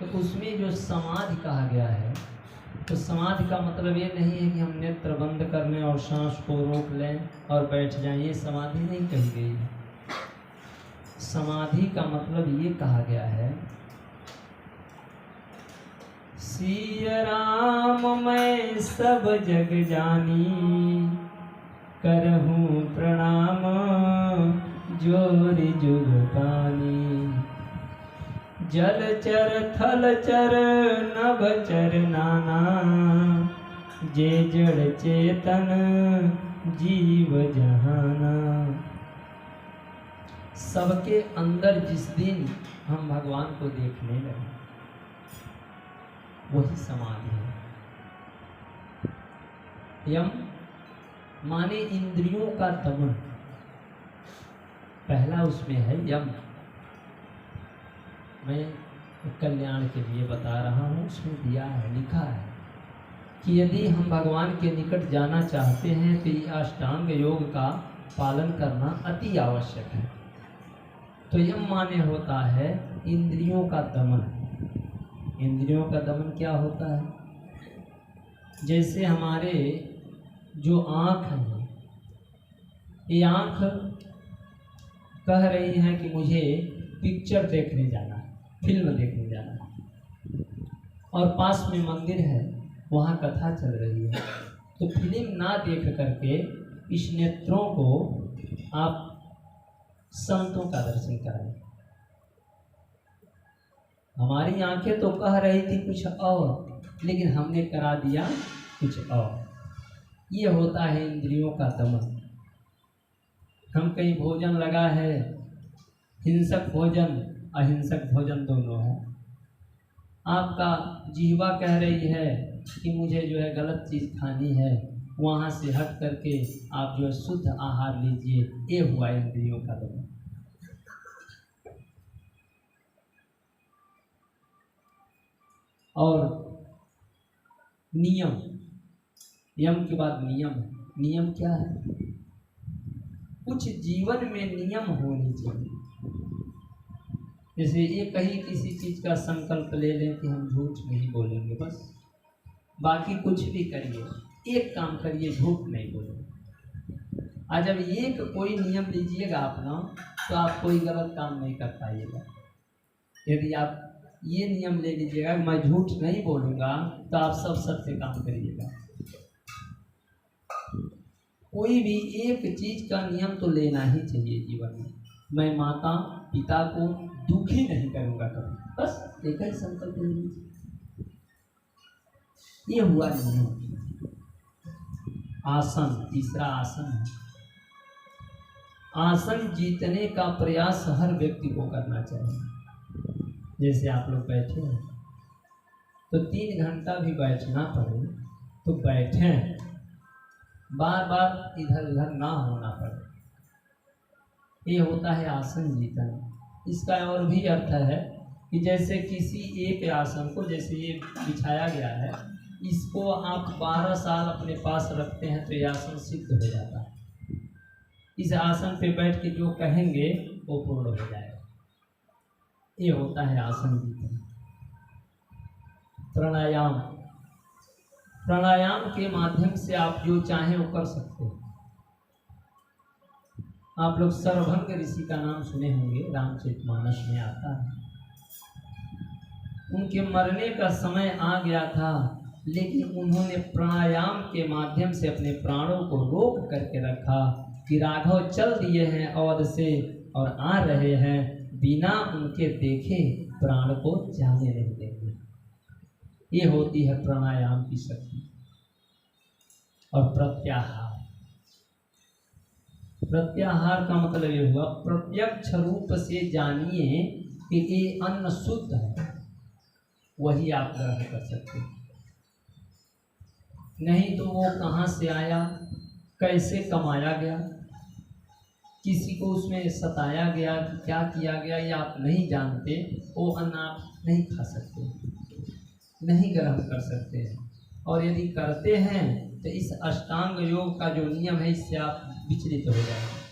तो उसमें जो समाधि कहा गया है, तो समाधि का मतलब ये नहीं है कि हम नेत्र बंद कर लें और सांस को रोक लें और बैठ जाएं, ये समाधि नहीं कही गई है। समाधि का मतलब ये कहा गया है, सिया राम मैं सब जग जानी, करहूँ प्रणाम जोर जुग पानी, जलचर थलचर नभचर नाना, जे जड़ चेतन जीव जहाना। सबके अंदर जिस दिन हम भगवान को देखने लगे, वही समाधि है। यम माने इंद्रियों का दमन, पहला उसमें है यम। मैं कल्याण के लिए बता रहा हूँ, उसमें दिया है, लिखा है कि यदि हम भगवान के निकट जाना चाहते हैं तो ये अष्टांग योग का पालन करना अति आवश्यक है। तो यम माने होता है इंद्रियों का दमन। इंद्रियों का दमन क्या होता है? जैसे हमारे जो आँख है, ये आँख कह रही है कि मुझे पिक्चर देखने जाना है, फिल्म देखने जाना है, और पास में मंदिर है, वहाँ कथा चल रही है, तो फिल्म ना देख करके इस नेत्रों को आप संतों का दर्शन कराएं। हमारी आंखें तो कह रही थी कुछ और, लेकिन हमने करा दिया कुछ और। ये होता है इंद्रियों का दमन। हम कहीं भोजन लगा है, हिंसक भोजन अहिंसक भोजन दोनों है। आपका जिह्वा कह रही है कि मुझे जो है गलत चीज़ खानी है, वहाँ से हट करके आप जो है शुद्ध आहार लीजिए, ये हुआ इंद्रियों का दमन। और नियम, यम के बाद नियम है। नियम क्या है? कुछ जीवन में नियम होनी चाहिए। जैसे ये कहीं किसी चीज़ का संकल्प ले लें कि हम झूठ नहीं बोलेंगे, बस बाकी कुछ भी करिए, एक काम करिए, झूठ नहीं बोलेंगे। आज जब एक कोई नियम लीजिएगा अपना, तो आप कोई गलत काम नहीं कर पाइएगा। यदि आप ये नियम ले लीजिएगा मैं झूठ नहीं बोलूँगा, तो आप सब सत्य काम करिएगा। कोई भी एक चीज़ का नियम तो लेना ही चाहिए जीवन में। मैं माता पिता को दुखी नहीं करूँगा कभी, बस एक ही संकल्प ले लीजिए। ये हुआ नियम। आसन, तीसरा आसन है। आसन जीतने का प्रयास हर व्यक्ति को करना चाहिए। जैसे आप लोग बैठे हैं, तो 3 घंटा भी बैठना पड़े तो बैठें, बार बार इधर उधर ना होना पड़े। ये होता है आसन जीतना। इसका और भी अर्थ है कि जैसे किसी एक आसन को, जैसे ये बिछाया गया है, इसको आप 12 साल अपने पास रखते हैं तो ये आसन सिद्ध हो जाता है। इस आसन पे बैठ के जो कहेंगे वो पूर्ण हो जाएगा। ये होता है आसन जीतना। प्राणायाम, प्राणायाम के माध्यम से आप जो चाहें वो कर सकते हैं। आप लोग सर्वभंग ऋषि का नाम सुने होंगे, रामचरितमानस में आता है। उनके मरने का समय आ गया था, लेकिन उन्होंने प्राणायाम के माध्यम से अपने प्राणों को रोक करके रखा कि राघव चल दिए हैं अवध से और आ रहे हैं, बिना उनके देखे प्राण को जाने नहीं देंगे। ये होती है प्राणायाम की शक्ति। और प्रत्याहार, प्रत्याहार का मतलब ये हुआ प्रत्यक्ष रूप से जानिए कि ये अन्न शुद्ध है, वही आप ग्रहण कर सकते हैं। नहीं तो वो कहाँ से आया, कैसे कमाया गया, किसी को उसमें सताया गया कि क्या किया गया, ये आप नहीं जानते, वो अन्न आप नहीं खा सकते, नहीं ग्रहण कर सकते हैं। और यदि करते हैं तो इस अष्टांग योग का जो नियम है, इससे आप विचलित हो जाएंगे।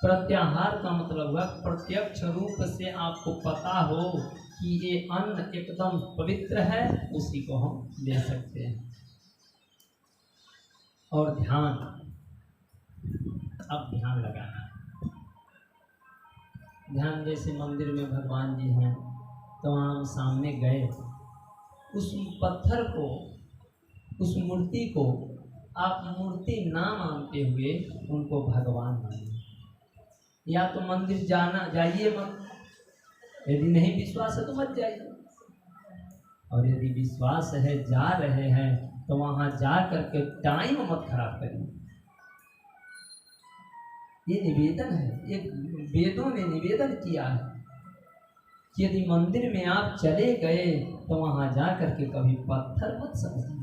प्रत्याहार का मतलब हुआ प्रत्यक्ष रूप से आपको पता हो कि ये अन्न एकदम पवित्र है, उसी को हम ले सकते हैं। और ध्यान, अब ध्यान लगाना। ध्यान जैसे मंदिर में भगवान जी हैं तो वहाँ हम सामने गए, उस पत्थर को, उस मूर्ति को आप मूर्ति ना मानते हुए उनको भगवान मानिए। या तो मंदिर जाइए मत, यदि नहीं विश्वास है तो मत जाइए, और यदि विश्वास है जा रहे हैं तो वहाँ जा करके टाइम मत खराब करिए। ये निवेदन है, ये वेदों ने निवेदन किया है कि यदि मंदिर में आप चले गए तो वहाँ जा करके कभी पत्थर मत समझिए,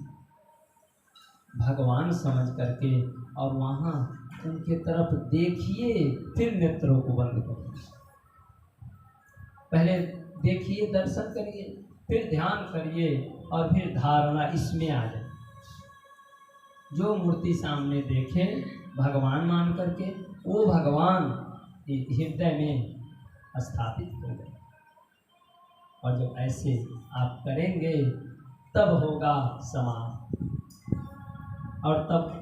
भगवान समझ करके और वहाँ उनके तरफ देखिए, फिर नेत्रों को बंद करिए। पहले देखिए, दर्शन करिए, फिर ध्यान करिए और फिर धारणा इसमें आ जाए। जो मूर्ति सामने देखे भगवान मान करके, वो भगवान हृदय में स्थापित हो गए। और जब ऐसे आप करेंगे तब होगा समाधि, और तब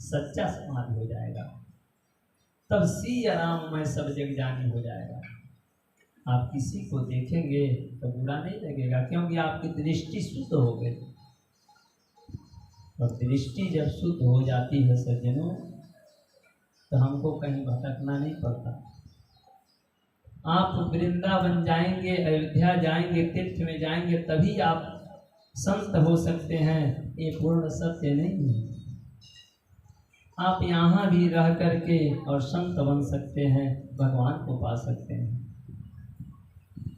सच्चा समाधि हो जाएगा, तब सिया राम मैं सब जग जानी हो जाएगा। आप किसी को देखेंगे तो बुरा नहीं लगेगा, क्योंकि आपकी दृष्टि शुद्ध हो गई। और दृष्टि जब शुद्ध हो जाती है सज्जनों, तो हमको कहीं भटकना नहीं पड़ता। आप वृंदावन जाएंगे, अयोध्या जाएंगे, तीर्थ में जाएंगे, तभी आप संत हो सकते हैं, ये पूर्ण सत्य नहीं है। आप यहाँ भी रह करके और संत बन सकते हैं, भगवान को पा सकते हैं।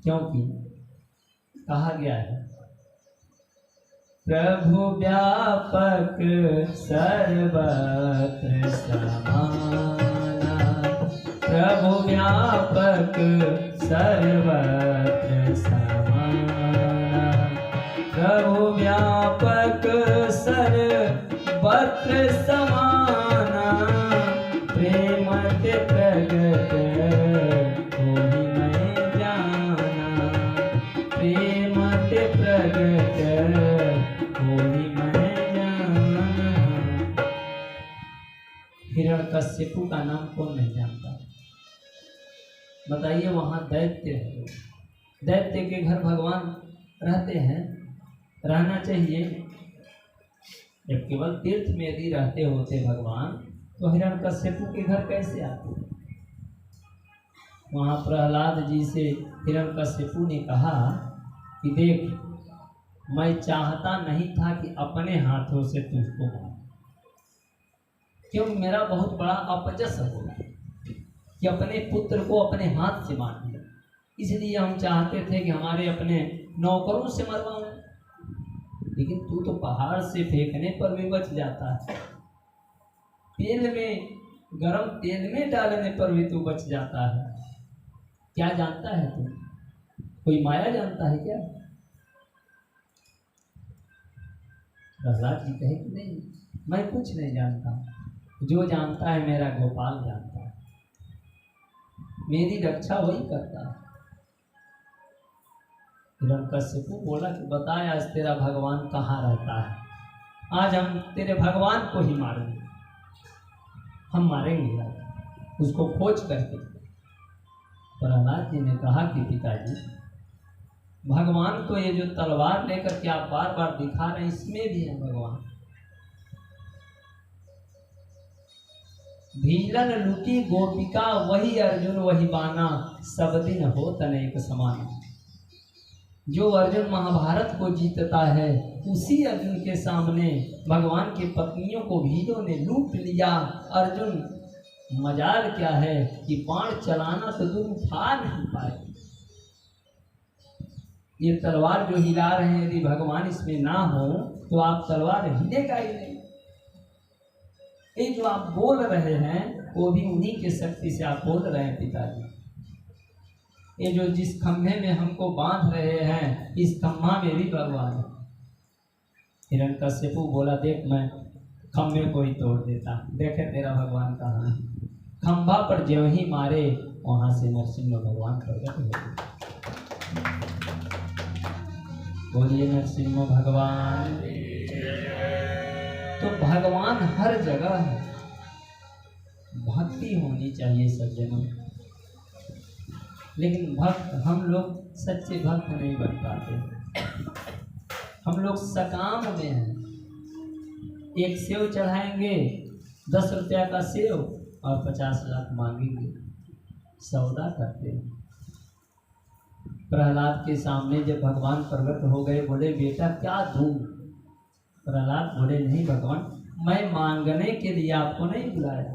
क्योंकि कहा गया है प्रभु व्यापक सर्वत्र समाना, प्रभु व्यापक सर्वत्र समाना, प्रभु व्यापक सर्वत्र समाना, प्रेम ते प्रगट कोहि नहीं जाना, प्रेम ते प्रगट कोहि नहीं जाना। हिरण्यकश्यपु का नाम कौन नहीं जानता? बताइए, वहाँ दैत्य है, दैत्य के घर भगवान रहते हैं, रहना चाहिए। जब केवल तीर्थ में यदि रहते होते भगवान, तो हिरण्यकश्यपु के घर कैसे आते? वहाँ प्रहलाद जी से हिरण्यकश्यपु ने कहा कि देख, मैं चाहता नहीं था कि अपने हाथों से तुझको मारूं, क्योंकि मेरा बहुत बड़ा अपजस होगा कि अपने पुत्र को अपने हाथ से मार दिया। इसलिए हम चाहते थे कि हमारे अपने नौकरों से मरवाऊं, लेकिन तू तो पहाड़ से फेंकने पर भी बच जाता है, तेल में, गरम तेल में डालने पर भी तू बच जाता है। क्या जानता है तू? कोई माया जानता है क्या? प्रहलाद जी कहे कि नहीं, मैं कुछ नहीं जानता, जो जानता है मेरा गोपाल जानता है, मेरी रक्षा वही करता है। हिरण्यकश्यपु बोला कि बताए आज तेरा भगवान कहाँ रहता है, आज हम तेरे भगवान को ही मारेंगे, हम मारेंगे आज उसको खोज करके। प्रहलाद जी ने कहा कि पिताजी, भगवान तो ये जो तलवार लेकर के आप बार बार दिखा रहे हैं, इसमें भी है भगवान। भीलन लुटी गोपिका वही अर्जुन वही बाना, सब दिन हो तनेक समान। जो अर्जुन महाभारत को जीतता है, उसी अर्जुन के सामने भगवान की पत्नियों को भीलों ने लूट लिया। अर्जुन मजाल क्या है कि बाण चलाना तो दूर उठा नहीं पाए। ये तलवार जो हिला रहे हैं, यदि भगवान इसमें ना हो तो आप तलवार हिलेगा ही नहीं। ये जो आप बोल रहे हैं वो भी उन्हीं के शक्ति से आप बोल रहे हैं पिताजी। ये जो जिस खम्भे में हमको बांध रहे हैं, इस खम्भा में भी भगवान है। हिरण्यकश्यपु बोला, देख मैं खम्भे को ही तोड़ देता, देखे तेरा भगवान कहाँ है। खंभा पर ज्यों ही मारे वहां से नरसिंह भगवान प्रकट हुए। बोलिए नरसिंह भगवान। तो भगवान हर जगह है, भक्ति होनी चाहिए सज्जनों। लेकिन भक्त हम लोग सच्चे भक्त नहीं बन पाते। हम लोग सकाम में हैं। एक सेव चढ़ाएंगे 10 रुपया का सेव और 50 लाख मांगेंगे, सौदा करते हैं। प्रहलाद के सामने जब भगवान प्रकट हो गए, बोले बेटा क्या दूं? प्रहलाद बोले नहीं भगवान, मैं मांगने के लिए आपको नहीं बुलाया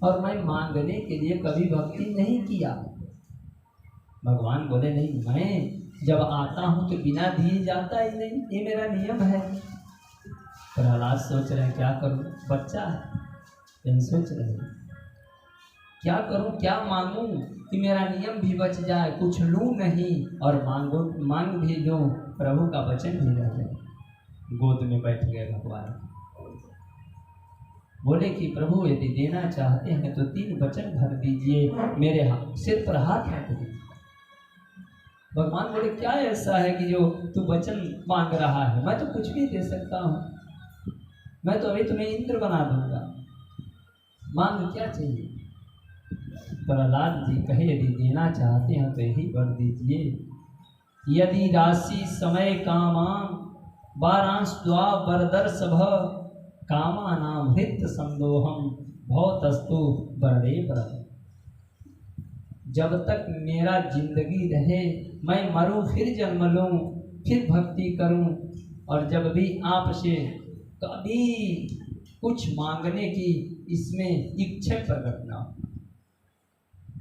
और मैं मांगने के लिए कभी भक्ति नहीं किया। भगवान बोले नहीं, मैं जब आता हूं तो बिना दिए जाता ही नहीं, ये मेरा नियम है। प्रहलाद सोच रहे क्या करूं, बच्चा है, लेकिन सोच रहे क्या करूं, क्या मांगूं कि मेरा नियम भी बच जाए, कुछ लूं नहीं और मांग भी लूं, प्रभु का वचन भी रह जाए। गोद में बैठ गए भगवान, बोले कि प्रभु यदि देना चाहते हैं तो 3 वचन भर दीजिए, मेरे सिर पर हाथ रख दीजिए। भगवान बोले क्या ऐसा है कि जो तू वचन मांग रहा है? मैं तो कुछ भी दे सकता हूँ, मैं तो अभी तुम्हें इंद्र बना दूंगा, मांग क्या चाहिए? प्रहलाद जी कहे यदि देना चाहते हैं तो यही वर दीजिए, यदि राशि समय कामा 12 द्वा वरदर सभ कामा नाम हृत संदोहम भवतस्तु वरदे पर। जब तक मेरा जिंदगी रहे, मैं मरूं फिर जन्म लूं, फिर भक्ति करूं, और जब भी आपसे कभी कुछ मांगने की इसमें इच्छा प्रकट ना हो,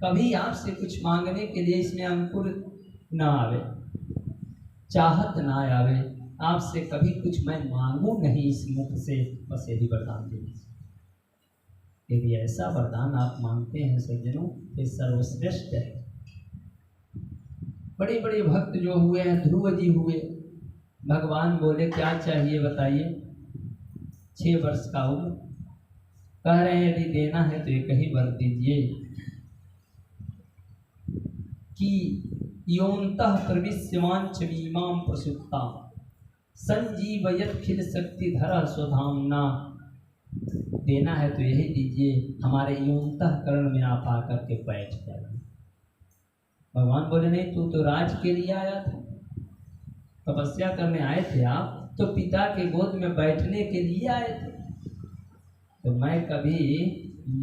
कभी आपसे कुछ मांगने के लिए इसमें अंकुर ना आवे, चाहत ना आवे, आपसे कभी कुछ मैं मांगू नहीं इस मुख से, बस यही वरदान दीजिए। यदि ऐसा वरदान आप मांगते हैं सज्जनों, ये सर्वश्रेष्ठ है। बड़े बड़े भक्त जो हुए हैं, ध्रुव जी हुए, भगवान बोले क्या चाहिए बताइए? 6 वर्ष का उम्र, कह रहे हैं यदि देना है तो एक ही वर दीजिए कि योन्तः प्रविश्यवान चमीमां प्रसुप्ता संजीवयत खिल शक्ति धरा स्वधामना। देना है तो यही दीजिए, हमारे योन्तःकरण में आप आकर के बैठ जाइए। भगवान बोले नहीं, तू तो राज के लिए आया था, तपस्या करने आए थे आप, तो पिता के गोद में बैठने के लिए आए थे। तो मैं कभी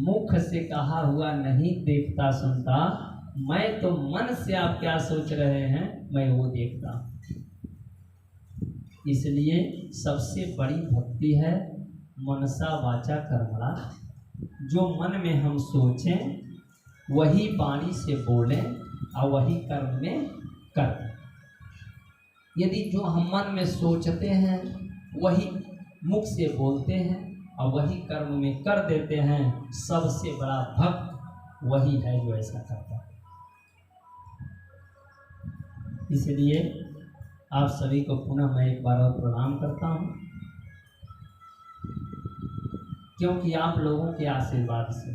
मुख से कहा हुआ नहीं देखता सुनता, मैं तो मन से आप क्या सोच रहे हैं मैं वो देखता। इसलिए सबसे बड़ी भक्ति है मनसा वाचा कर्मणा। जो मन में हम सोचें वही वाणी से बोलें और वही कर्म में करें। यदि जो हम मन में सोचते हैं वही मुख से बोलते हैं और वही कर्म में कर देते हैं, सबसे बड़ा भक्त वही है जो ऐसा करता है। इसलिए आप सभी को पुनः मैं एक बार और प्रणाम करता हूँ, क्योंकि आप लोगों के आशीर्वाद से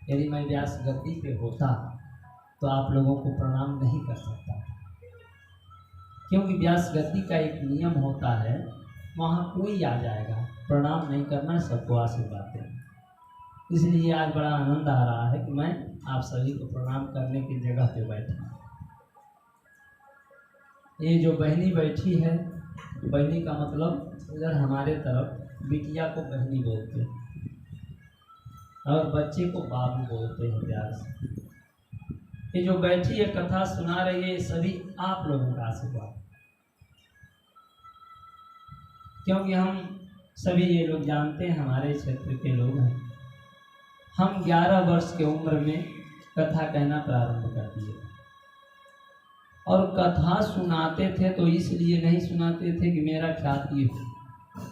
यदि मैं व्यास गद्दी पे होता तो आप लोगों को प्रणाम नहीं कर सकता, क्योंकि व्यास गद्दी का एक नियम होता है, वहाँ कोई आ जाएगा, प्रणाम नहीं करना, सबको आशीर्वाद देना। इसलिए आज बड़ा आनंद आ रहा है कि मैं आप सभी को प्रणाम करने की जगह पे बैठा। ये जो बहनी बैठी है, बहनी का मतलब उधर हमारे तरफ बिटिया को बहनी बोलते हैं और बच्चे को बाबू बोलते हैं प्यार से। ये जो बैठी है कथा सुना रही है, सभी आप लोगों का आशीर्वाद, क्योंकि हम सभी ये लोग जानते हैं, हमारे क्षेत्र के लोग हैं। हम 11 वर्ष की उम्र में कथा कहना प्रारंभ कर दिए और कथा सुनाते थे तो इसलिए नहीं सुनाते थे कि मेरा ख्याति हो,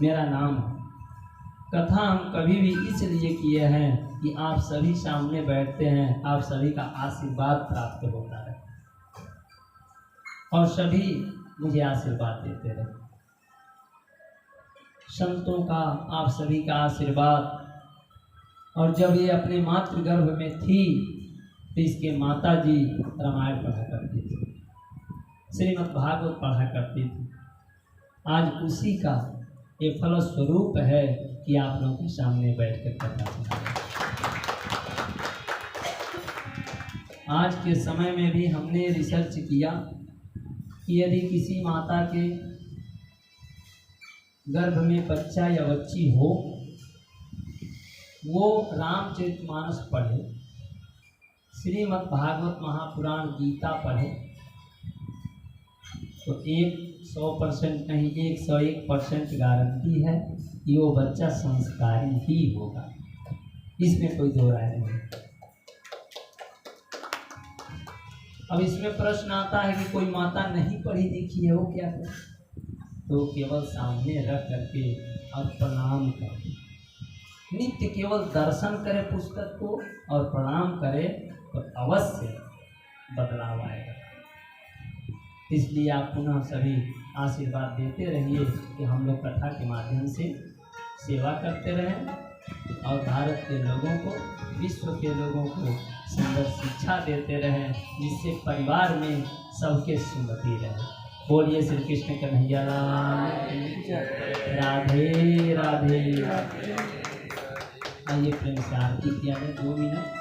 मेरा नाम हो। कथा हम कभी भी इसलिए किए हैं कि आप सभी सामने बैठते हैं, आप सभी का आशीर्वाद प्राप्त होता है और सभी मुझे आशीर्वाद देते रहे। संतों का, आप सभी का आशीर्वाद और जब ये अपने मातृ गर्भ में थी तो इसके माता जी रामायण पढ़ा करती थी, श्रीमद् भागवत पढ़ा करती थी। आज उसी का ये फलस्वरूप है कि आप लोगों के सामने बैठ कर कथा सुना रहे हैं। आज के समय में भी हमने रिसर्च किया कि यदि किसी माता के गर्भ में बच्चा या बच्ची हो, वो रामचरितमानस पढ़े, श्रीमद् भागवत महापुराण गीता पढ़े, तो 100% नहीं 101% गारंटी है कि वो बच्चा संस्कारी ही होगा, इसमें कोई दो राय नहीं। अब इसमें प्रश्न आता है कि कोई माता नहीं पढ़ी लिखी है, वो क्या करे? तो केवल सामने रख करके और प्रणाम करे, नित्य केवल दर्शन करे पुस्तक को और प्रणाम करे तो अवश्य बदलाव आएगा। इसलिए आप पुनः सभी आशीर्वाद देते रहिए कि हम लोग कथा के माध्यम से सेवा करते रहें और भारत के लोगों को, विश्व के लोगों को सुंदर शिक्षा देते रहें, जिससे परिवार में सबके सुमति रहे। बोलिए श्री कृष्ण कन्हैया लाल की, राधे राधे। आइए प्रेम से आरती किया जाए 2 मिनट।